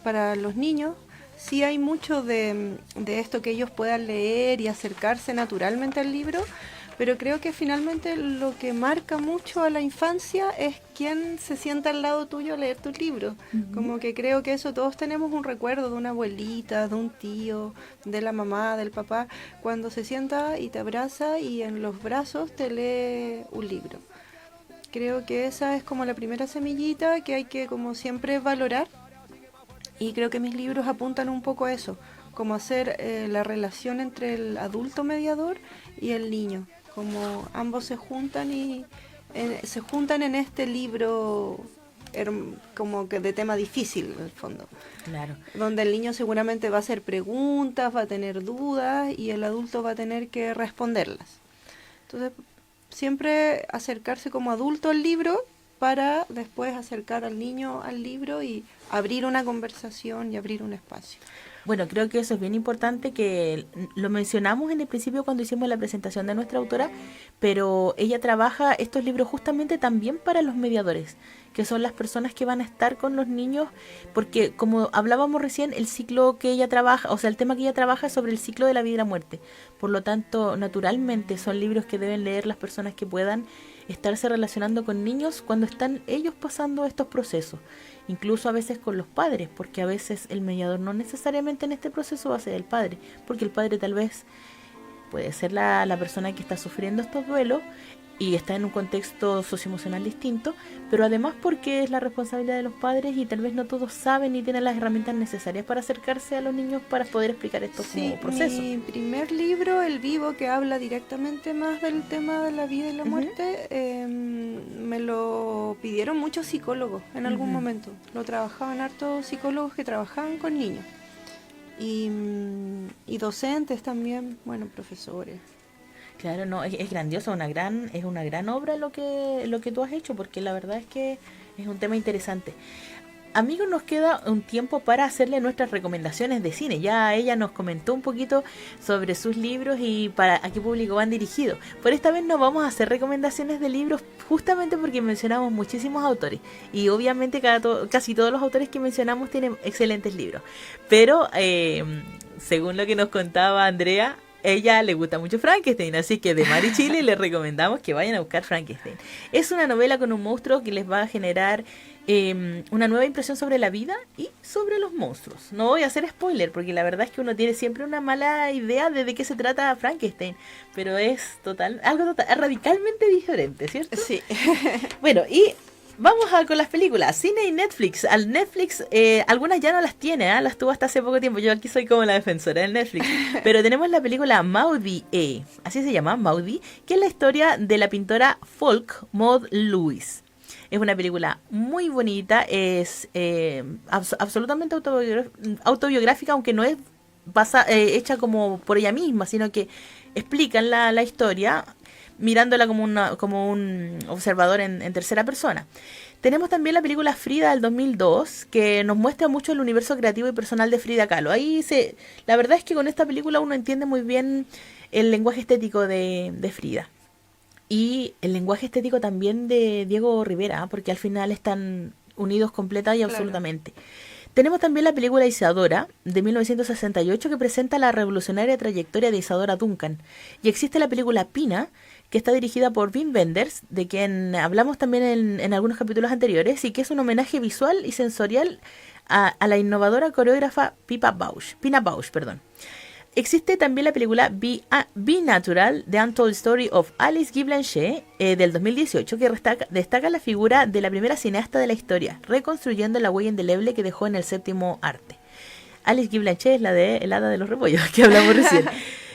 para los niños, sí hay mucho de esto que ellos puedan leer y acercarse naturalmente al libro, pero creo que finalmente lo que marca mucho a la infancia es quién se sienta al lado tuyo a leer tus libros. Como que creo que eso, todos tenemos un recuerdo de una abuelita, de un tío, de la mamá, del papá, cuando se sienta y te abraza y en los brazos te lee un libro. Creo que esa es como la primera semillita que hay que como siempre valorar. Y creo que mis libros apuntan un poco a eso, como hacer la relación entre el adulto mediador y el niño, como ambos se juntan se juntan en este libro como que de tema difícil en el fondo. Claro. Donde el niño seguramente va a hacer preguntas, va a tener dudas y el adulto va a tener que responderlas. Entonces, siempre acercarse como adulto al libro para después acercar al niño al libro y abrir una conversación y abrir un espacio. Bueno, creo que eso es bien importante, que lo mencionamos en el principio cuando hicimos la presentación de nuestra autora, pero ella trabaja estos libros justamente también para los mediadores, que son las personas que van a estar con los niños, porque como hablábamos recién, el ciclo que ella trabaja, o sea, el tema que ella trabaja es sobre el ciclo de la vida y la muerte. Por lo tanto, naturalmente son libros que deben leer las personas que puedan estarse relacionando con niños cuando están ellos pasando estos procesos. Incluso a veces con los padres, porque a veces el mediador no necesariamente en este proceso va a ser el padre, porque el padre tal vez puede ser la persona que está sufriendo estos duelos y está en un contexto socioemocional distinto, pero además porque es la responsabilidad de los padres y tal vez no todos saben ni tienen las herramientas necesarias para acercarse a los niños para poder explicar estos como procesos. Mi primer libro, El Vivo, que habla directamente más del tema de la vida y la muerte, me lo pidieron muchos psicólogos en algún momento. Lo trabajaban hartos psicólogos que trabajaban con niños y docentes también, bueno, profesores. Claro, no, es grandioso, es una gran obra lo que tú has hecho, porque la verdad es que es un tema interesante. Amigos, nos queda un tiempo para hacerle nuestras recomendaciones de cine. Ya ella nos comentó un poquito sobre sus libros y para a qué público van dirigidos. Por esta vez no vamos a hacer recomendaciones de libros justamente porque mencionamos muchísimos autores. Y obviamente casi todos los autores que mencionamos tienen excelentes libros. Pero, según lo que nos contaba Andrea, ella le gusta mucho Frankenstein, así que de Mari Chile les recomendamos que vayan a buscar Frankenstein. Es una novela con un monstruo que les va a generar una nueva impresión sobre la vida y sobre los monstruos. No voy a hacer spoiler, porque la verdad es que uno tiene siempre una mala idea de qué se trata Frankenstein, pero es algo radicalmente diferente, ¿cierto? Sí. Bueno, y vamos con las películas, cine y Netflix. Al Netflix, algunas ya no las tiene, las tuvo hasta hace poco tiempo. Yo aquí soy como la defensora del Netflix. Pero tenemos la película Maudie, así se llama, Maudie, que es la historia de la pintora folk Maud Lewis. Es una película muy bonita, es absolutamente autobiográfica, aunque no es hecha como por ella misma, sino que explican la historia mirándola como un observador en tercera persona. Tenemos también la película Frida del 2002, que nos muestra mucho el universo creativo y personal de Frida Kahlo. La verdad es que con esta película uno entiende muy bien el lenguaje estético de Frida. Y el lenguaje estético también de Diego Rivera, porque al final están unidos completa y absolutamente. Claro. Tenemos también la película Isadora, de 1968, que presenta la revolucionaria trayectoria de Isadora Duncan. Y existe la película Pina, que está dirigida por Wim Wenders, de quien hablamos también en algunos capítulos anteriores, y que es un homenaje visual y sensorial a la innovadora coreógrafa Pina Bausch. Existe también la película Be Natural, The Untold Story of Alice Guy Blanchet, del 2018, que destaca la figura de la primera cineasta de la historia, reconstruyendo la huella indeleble que dejó en el séptimo arte. Alice Guy Blanchet es la de El Hada de los Repollos, que hablamos recién.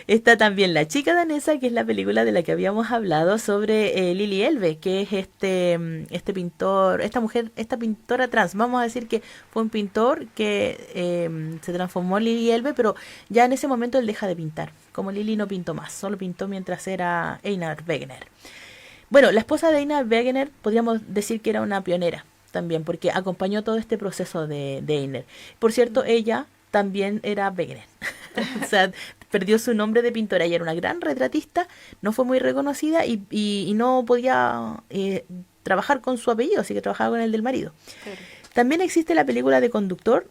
Está también La chica danesa, que es la película de la que habíamos hablado sobre Lili Elbe, que es este pintor, esta pintora trans. Vamos a decir que fue un pintor que se transformó en Lili Elbe, pero ya en ese momento él deja de pintar. Como Lili no pintó más, solo pintó mientras era Einar Wegener. Bueno, la esposa de Einar Wegener podríamos decir que era una pionera también, porque acompañó todo este proceso de Einar. Por cierto, ella también era Wegener. O sea, perdió su nombre de pintora. Ella era una gran retratista, no fue muy reconocida y no podía trabajar con su apellido, así que trabajaba con el del marido. Claro. También existe la película de Conductor,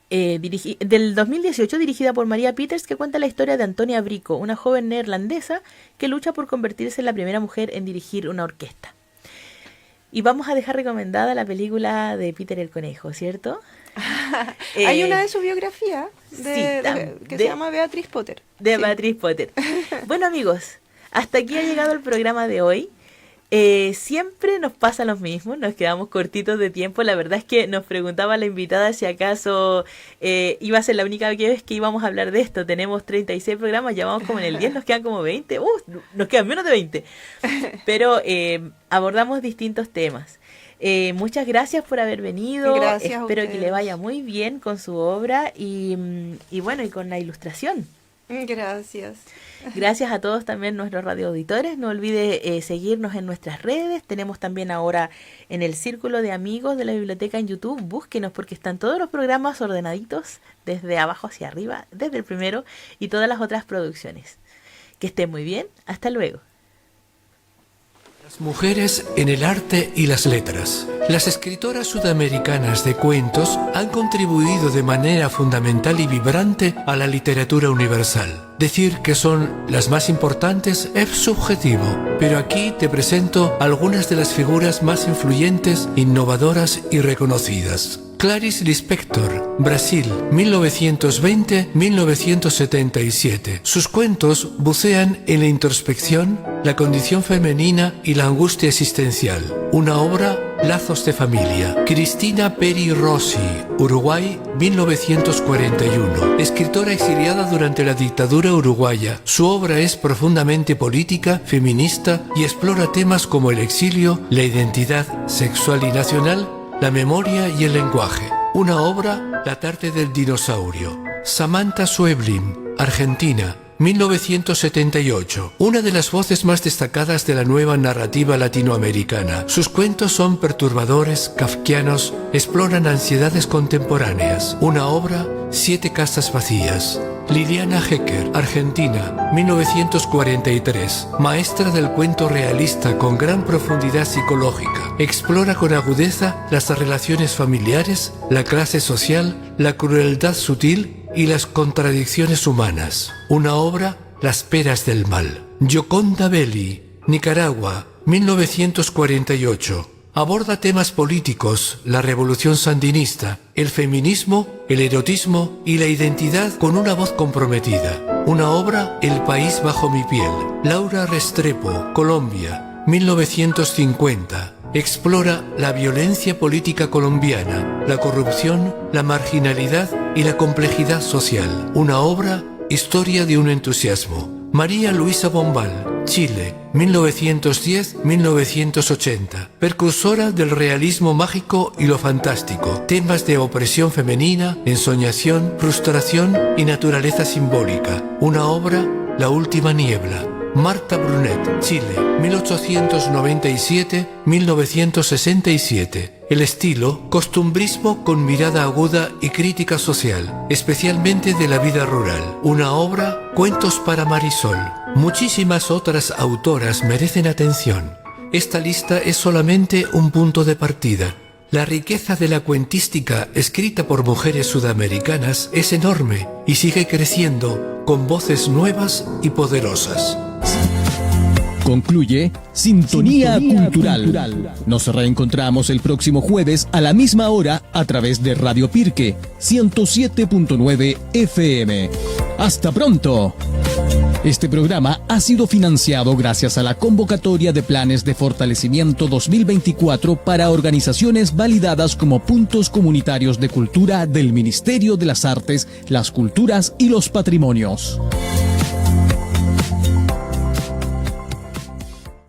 del 2018, dirigida por María Peters, que cuenta la historia de Antonia Brico, una joven neerlandesa que lucha por convertirse en la primera mujer en dirigir una orquesta. Y vamos a dejar recomendada la película de Peter el Conejo, ¿cierto? Hay una de su biografía que se llama Beatriz Potter. Beatriz Potter. Bueno, amigos, hasta aquí ha llegado el programa de hoy. Siempre nos pasa lo mismo, nos quedamos cortitos de tiempo. La verdad es que nos preguntaba la invitada si acaso iba a ser la única vez que íbamos a hablar de esto. Tenemos 36 programas, ya vamos como en el 10, nos quedan como 20. Nos quedan menos de 20. Pero abordamos distintos temas. Muchas gracias por haber venido. Gracias. Espero que le vaya muy bien con su obra y bueno, y con la ilustración. Gracias. Gracias a todos también nuestros radioauditores. No olvide seguirnos en nuestras redes. Tenemos también ahora en el Círculo de Amigos de la Biblioteca en YouTube. Búsquenos porque están todos los programas ordenaditos desde abajo hacia arriba, desde el primero y todas las otras producciones. Que estén muy bien. Hasta luego. Las mujeres en el arte y las letras. Las escritoras sudamericanas de cuentos han contribuido de manera fundamental y vibrante a la literatura universal. Decir que son las más importantes es subjetivo, pero aquí te presento algunas de las figuras más influyentes, innovadoras y reconocidas. Clarice Lispector, Brasil, 1920-1977. Sus cuentos bucean en la introspección, la condición femenina y la angustia existencial. Una obra, Lazos de familia. Cristina Peri Rossi, Uruguay, 1941. Escritora exiliada durante la dictadura uruguaya. Su obra es profundamente política, feminista y explora temas como el exilio, la identidad sexual y nacional, la memoria y el lenguaje. Una obra, La tarde del dinosaurio. Samantha Schweblin, Argentina, 1978. Una de las voces más destacadas de la nueva narrativa latinoamericana. Sus cuentos son perturbadores, kafkianos, exploran ansiedades contemporáneas. Una obra, 7 casas vacías. Liliana Hecker, Argentina, 1943. Maestra del cuento realista con gran profundidad psicológica. Explora con agudeza las relaciones familiares, la clase social, la crueldad sutil y las contradicciones humanas. Una obra, Las peras del mal. Gioconda Belli, Nicaragua, 1948. Aborda temas políticos, la revolución sandinista, el feminismo, el erotismo y la identidad con una voz comprometida. Una obra, El país bajo mi piel. Laura Restrepo, Colombia, 1950. Explora la violencia política colombiana, la corrupción, la marginalidad y la complejidad social. Una obra, Historia de un entusiasmo. María Luisa Bombal, Chile, 1910-1980. Precursora del realismo mágico y lo fantástico. Temas de opresión femenina, ensoñación, frustración y naturaleza simbólica. Una obra, La última niebla. Marta Brunet, Chile, 1897-1967. El estilo, costumbrismo con mirada aguda y crítica social, especialmente de la vida rural. Una obra, Cuentos para Marisol. Muchísimas otras autoras merecen atención. Esta lista es solamente un punto de partida. La riqueza de la cuentística escrita por mujeres sudamericanas es enorme y sigue creciendo con voces nuevas y poderosas. Concluye Sintonía Cultural. Nos reencontramos el próximo jueves a la misma hora a través de Radio Pirque 107.9 FM. ¡Hasta pronto! Este programa ha sido financiado gracias a la convocatoria de planes de fortalecimiento 2024 para organizaciones validadas como puntos comunitarios de cultura del Ministerio de las Artes, las Culturas y los Patrimonios.